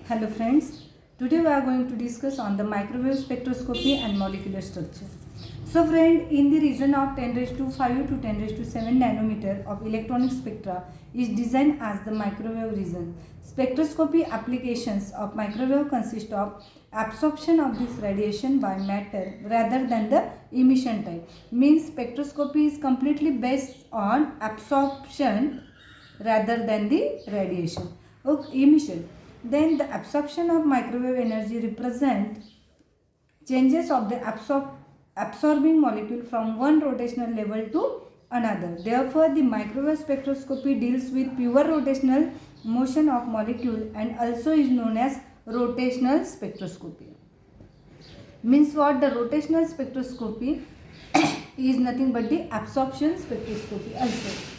Hello friends, today we are going to discuss on the microwave spectroscopy and molecular structure. So friend, in the region of 10 raised to 5 to 10 raised to 7 nanometer of electronic spectra is designed as the microwave region. Spectroscopy applications of microwave consist of absorption of this radiation by matter rather than the emission type. Means spectroscopy is completely based on absorption rather than the radiation. Okay, emission. Then the absorption of microwave energy represent changes of the absorbing molecule from one rotational level to another. Therefore, the microwave spectroscopy deals with pure rotational motion of molecule and also is known as rotational spectroscopy. Means what? The rotational spectroscopy is nothing but the absorption spectroscopy also.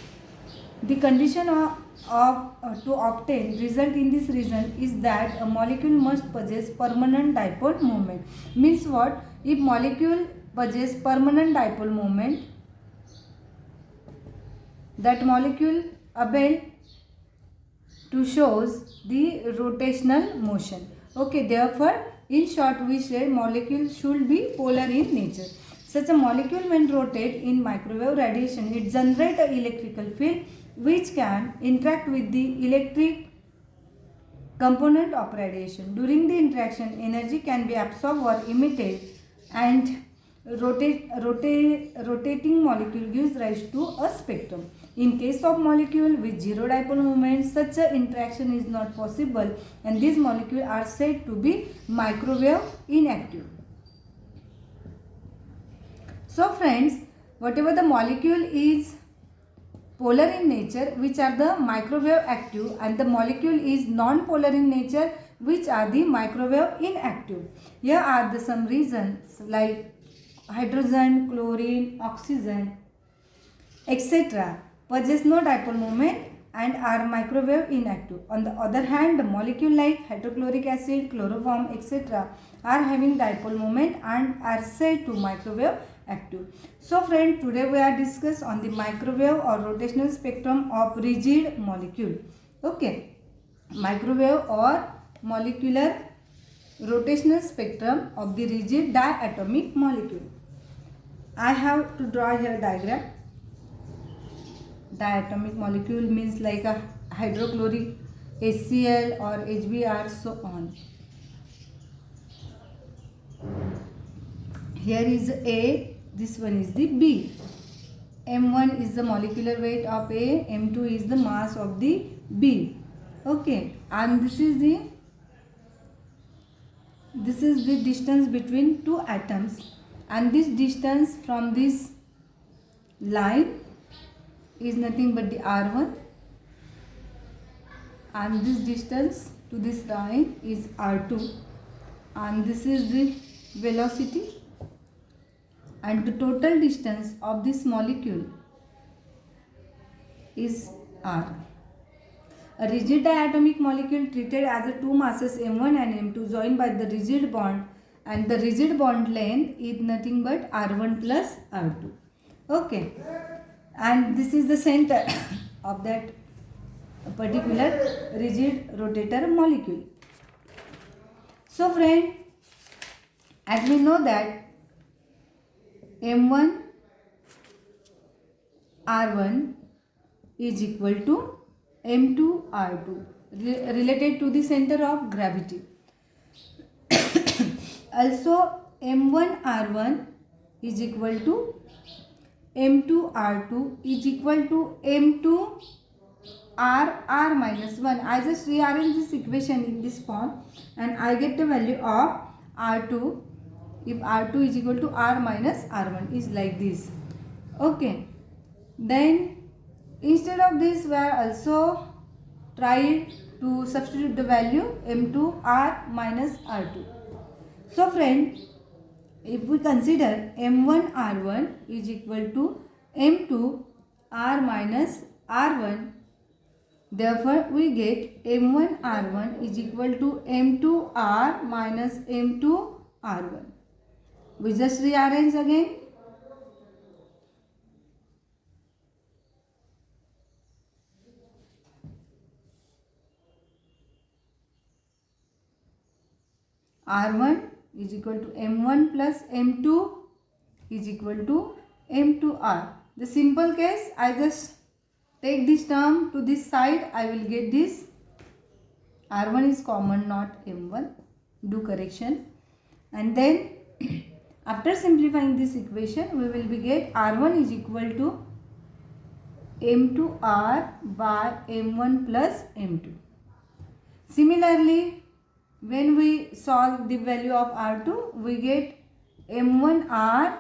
The condition to obtain result in this region is that a molecule must possess permanent dipole moment. Means what? If molecule possess permanent dipole moment, that molecule able to shows the rotational motion. Okay, therefore, in short, we say molecule should be polar in nature. Such a molecule when rotate in microwave radiation, it generates an electrical field which can interact with the electric component of radiation. During the interaction, energy can be absorbed or emitted and rotating molecule gives rise to a spectrum. In case of molecule with zero dipole moment, such a interaction is not possible and these molecules are said to be microwave inactive. So friends, whatever the molecule is polar in nature, which are the microwave active, and the molecule is non-polar in nature, which are the microwave inactive. Here are the some reasons like hydrogen, chlorine, oxygen, etc. possess no dipole moment and are microwave inactive. On the other hand, the molecule like hydrochloric acid, chloroform, etc. are having dipole moment and are said to microwave active. So friend, today we are discuss on the microwave or rotational spectrum of rigid molecule. Okay, microwave or molecular rotational spectrum of the rigid diatomic molecule. I have to draw here diagram. Diatomic molecule means like a hydrochloric, HCl or HBr, so on. Here is A, this one is the B. M1 is the molecular weight of A, M2 is the mass of the B. Okay, and this is the distance between two atoms, and this distance from this line is nothing but the R1, and this distance to this line is R2, and this is the velocity, and the total distance of this molecule is R. A rigid diatomic molecule treated as a two masses M1 and M2 joined by the rigid bond, and the rigid bond length is nothing but R1 plus R2. Okay, and this is the center of that particular rigid rotator molecule. So friend, as we know that M1 R1 is equal to M2 R2 related to the center of gravity. Also M1 R1 is equal to M2 R2 is equal to M2 R minus 1. I just rearrange this equation in this form and I get the value of R2 if R2 is equal to R minus R1 is like this. Okay. Then instead of this we are also trying to substitute the value M2 R minus R2. So friend, if we consider M1 R1 is equal to M2 R minus R1, therefore we get M1 R1 is equal to M2 R minus M2 R1. We just rearrange again. R1 is equal to M1 plus M2 is equal to M2R. The simple case, I just take this term to this side, I will get this. R1 is common, not M1. Do correction. And then after simplifying this equation, we will be get R1 is equal to M2R by M1 plus M2. Similarly, when we solve the value of R2, we get M1R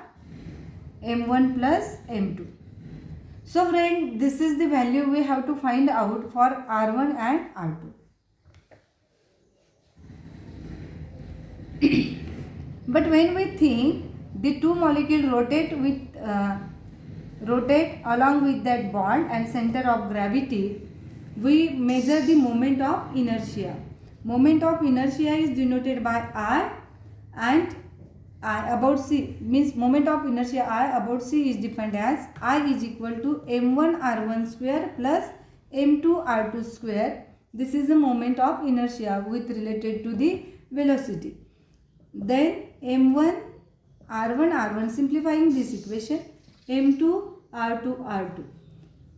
M1 plus M2. So friend, this is the value we have to find out for R1 and R2. But when we think the two molecules rotate along with that bond and center of gravity, we measure the moment of inertia. Moment of inertia is denoted by I, and I about C means moment of inertia I about C is defined as I is equal to M1 R1 square plus M2 R2 square. This is the moment of inertia with related to the velocity. Then M1 R1 simplifying this equation, M2 R2.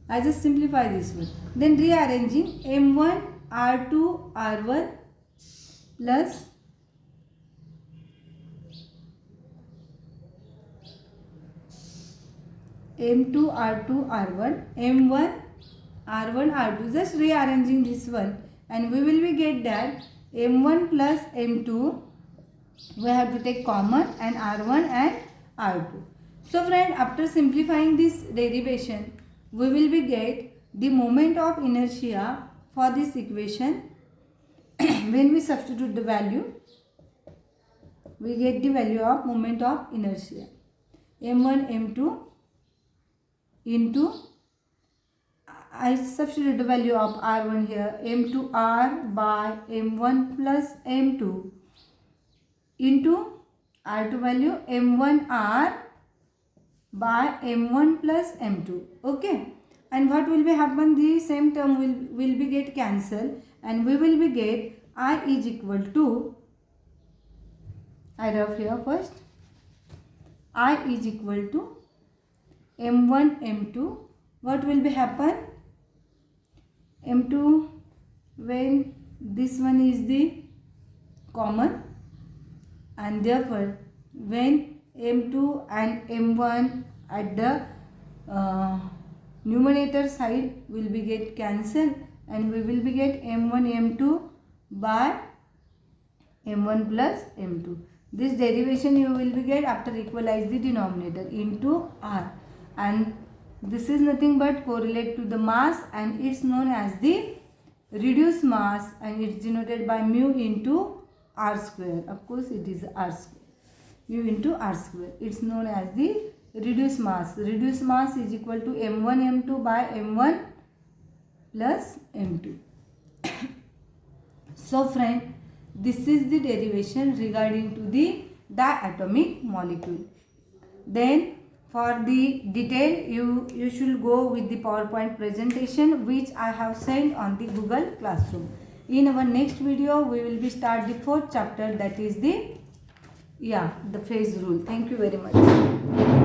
I just simplify this one. Then rearranging M1 R1 plus M2 R1, M1 R1. Just rearranging this one, and we will be get that M1 plus M2 we have to take common, and R1 and R2. So friend, after simplifying this derivation, we will be get the moment of inertia for this equation. When we substitute the value, we get the value of moment of inertia, M1 M2 into, I substitute the value of R1 here, M2R by M1 plus M2 into R2 value M1R by M1 plus M2. Okay, and what will be happen, the same term will be get cancelled, and we will be get I is equal to, I write here first, I is equal to M1 M2. What will be happen, M2 when this one is the common, and therefore when M2 and M1 at the numerator side will be get cancelled, and we will be get M1 M2 by M1 plus M2. This derivation you will be get after equalize the denominator into R, and this is nothing but correlate to the mass, and it's known as the reduced mass, and it's denoted by mu into R square. Of course it is R square, mu into R square. It's known as the reduced mass. Reduced mass is equal to M1 M2 by M1 plus M2. So friend, this is the derivation regarding to the diatomic molecule. Then for the detail, you should go with the PowerPoint presentation which I have sent on the Google Classroom. In our next video, we will be start the 4th chapter, that is the phase rule. Thank you very much.